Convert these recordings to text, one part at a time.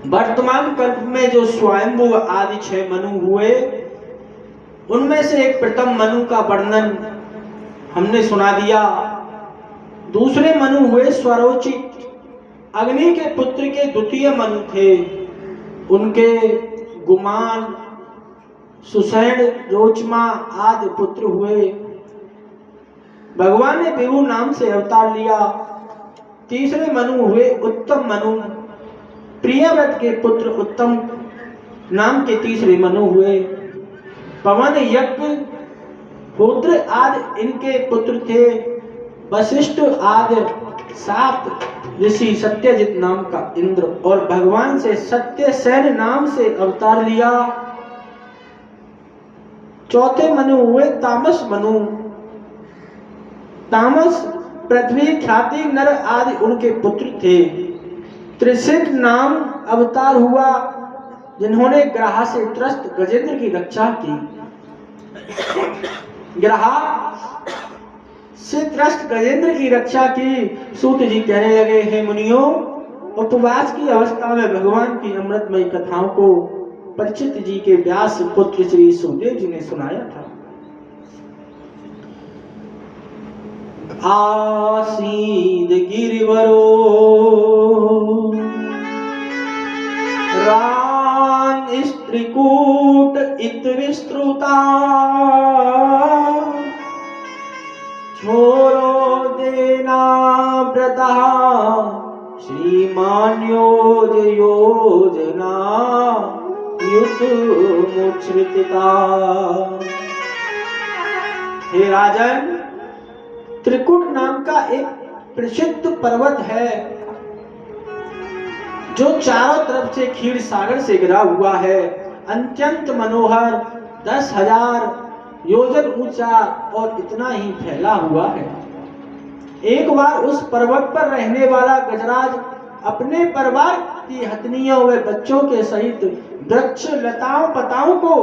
वर्तमान कल्प में जो स्वयंभू आदि 6 मनु हुए, उनमें से एक प्रथम मनु का वर्णन हमने सुना दिया। दूसरे मनु हुए स्वरोचित, अग्नि के पुत्र के द्वितीय मनु थे। उनके गुमान, सुषैण, रोचमा आदि पुत्र हुए। भगवान ने विभु नाम से अवतार लिया। तीसरे मनु हुए उत्तम मनु, प्रियव्रत के पुत्र उत्तम नाम के तीसरे मनु हुए। पवन, यज्ञ, होत्र आदि इनके पुत्र थे। वशिष्ठ आदि 7 ऋषि, सत्यजित नाम का इंद्र और भगवान से सत्यसेन नाम से अवतार लिया। चौथे मनु हुए तामस मनु। तामस, पृथ्वी, ख्याति, नर आदि उनके पुत्र थे। त्रिशिट नाम अवतार हुआ, जिन्होंने ग्रह से त्रस्त गजेंद्र की रक्षा की। ग्रह से त्रस्त गजेंद्र की रक्षा की। सूत जी कहने लगे, हे मुनियों, उपवास की अवस्था में भगवान की अमृतमयी कथाओं को परीक्षित जी के व्यास पुत्र श्री सुखदेव जी ने सुनाया था। आसीद गिरिवरो रान स्त्रीकूट इत विस्तृता, छोरो देना व्रता श्रीमान योजना युत मुच्छ्रिता। हे राजन, त्रिकुट नाम का एक प्रसिद्ध पर्वत है, जो चारों तरफ से क्षीर सागर से घिरा हुआ है। अत्यंत मनोहर, 10,000 योजन ऊंचा और इतना ही फैला हुआ है। एक बार उस पर्वत पर रहने वाला गजराज अपने परिवार की हथनियों व बच्चों के सहित वृक्ष, लताओं, पताओं को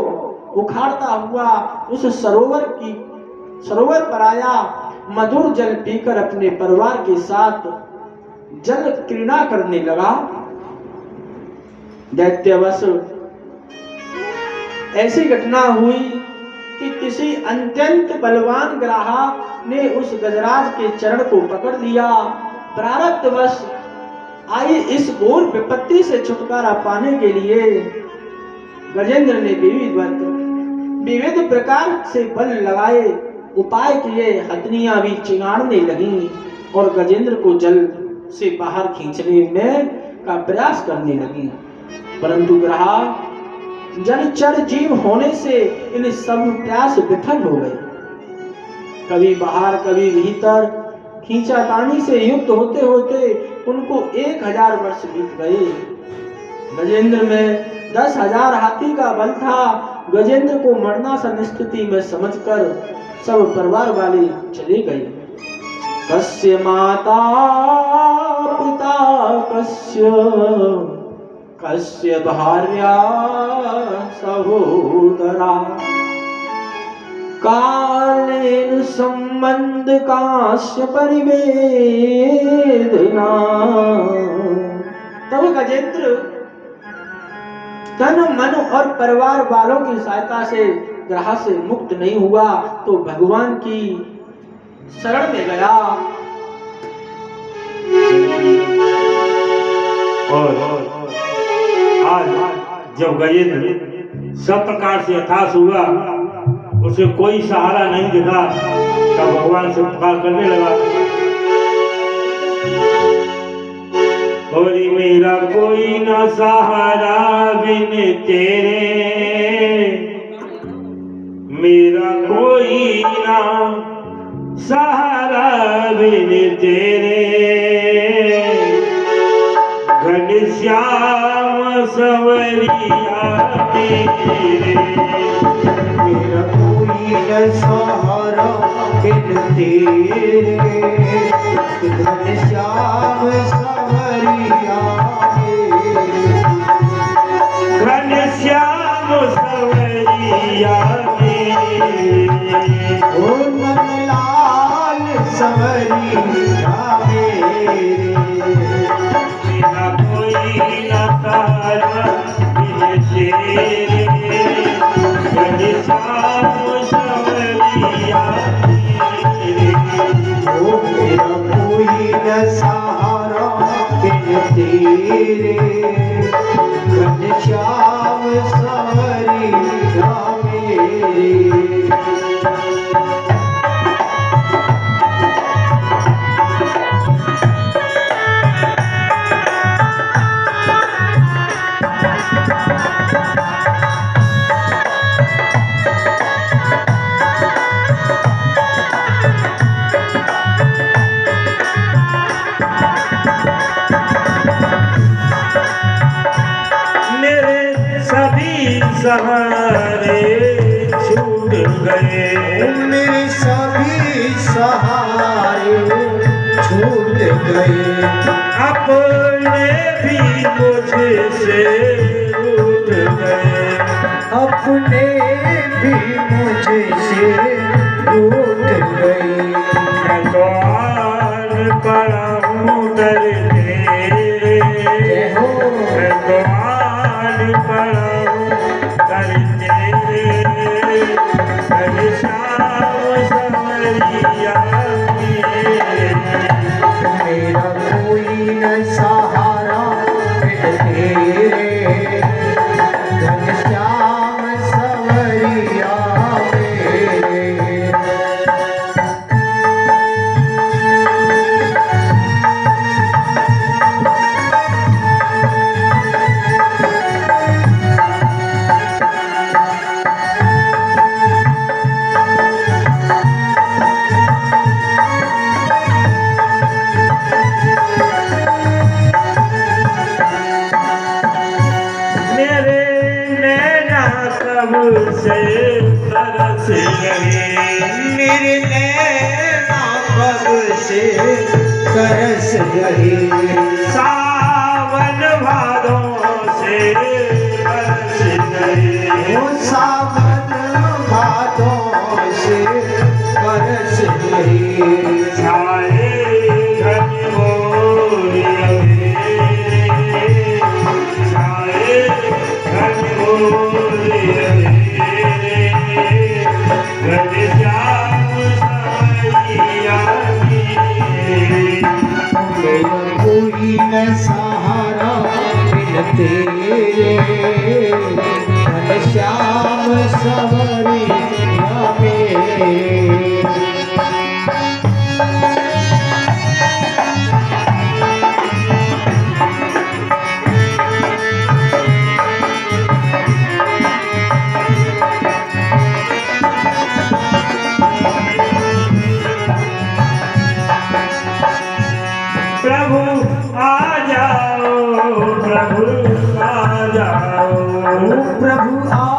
उखाड़ता हुआ उस सरोवर पर आया। मधुर जल पीकर अपने परिवार के साथ जल क्रीड़ा करने लगा। दैत्यवश ऐसी घटना हुई कि किसी अत्यंत बलवान ग्राहा ने उस गजराज के चरण को पकड़ लिया। प्रारब्धवश आई इस घोर विपत्ति से छुटकारा पाने के लिए गजेंद्र ने विविध प्रकार से बल लगाए, उपाय किए। हथनियां भी चिंगाड़ने लगी और गजेंद्र को जल से बाहर खींचने में का प्रयास करने लगी, परंतु ग्रहा जलचर जीव होने से इन सब प्रयास विफल हो गए। कभी बाहर कभी भीतर खींचातानी से युक्त होते होते उनको 1000 वर्ष बीत गए। गजेंद्र में 10,000 हाथी का बल था। गजेंद्र को मरणासन स्थिति में समझकर सब परिवार वाले चले गए। कस्य माता पिता कस्य भार्या सहोदरा, कालेन संबंध काश्य परिवेदना। तब गजेंद्र तन, मन और परिवार वालों की सहायता से ग्रह से मुक्त नहीं हुआ तो भगवान की शरण में गया। और आज जब गजेंद्र सब प्रकार से हताश हुआ, उसे कोई सहारा नहीं दिखा, तब भगवान से पुकार करने लगा, और मेरा कोई ना सहारा बिन तेरे, मेरा कोई ना सहारा बिन तेरे, घनश्याम सवरिया तेरे, मेरा कोई न सहारा बिन तेरे, घनश्याम सवरिया तेरे, घनश्याम सवरिया तेरे, ओ नंदलाल सवरिया मेरे, मेरा कोई न सहारा घनश्याम संवरिया मेरे। ओ मेरा कोई न सहारा बिन तेरे, घनश्याम संवरिया मेरे। मेरे सभी सहारे छूट गए, मेरे सभी सहारे छूट गए, अपने भी मुझसे रूठ गए। अपने भी मुझसे रूठ गए। मैं तो आन पड़ा हूँ दर तेरे, जय हो। मैं तो आन पड़ा हूँ दर तेरे। घनश्याम संवरिया मेरे। मेरा कोई न सहारा बिन तेरे, घनश्याम संवरिया मेरे। मेरे नैना कब से तरस गए, मेरे नैना कब से तरस गए, सावन भादों से बरस गए। वो सावन भादों से बरस गए। छाए घनघोर अंधेरे, छाए घनघोर अंधेरे। घनश्याम संवरिया मेरे। मेरा कोई न सहारा बिन तेरे, घनश्याम संवरिया मेरे। प्रभु आ जाओ, प्रभु आ जाओ। प्रभु आ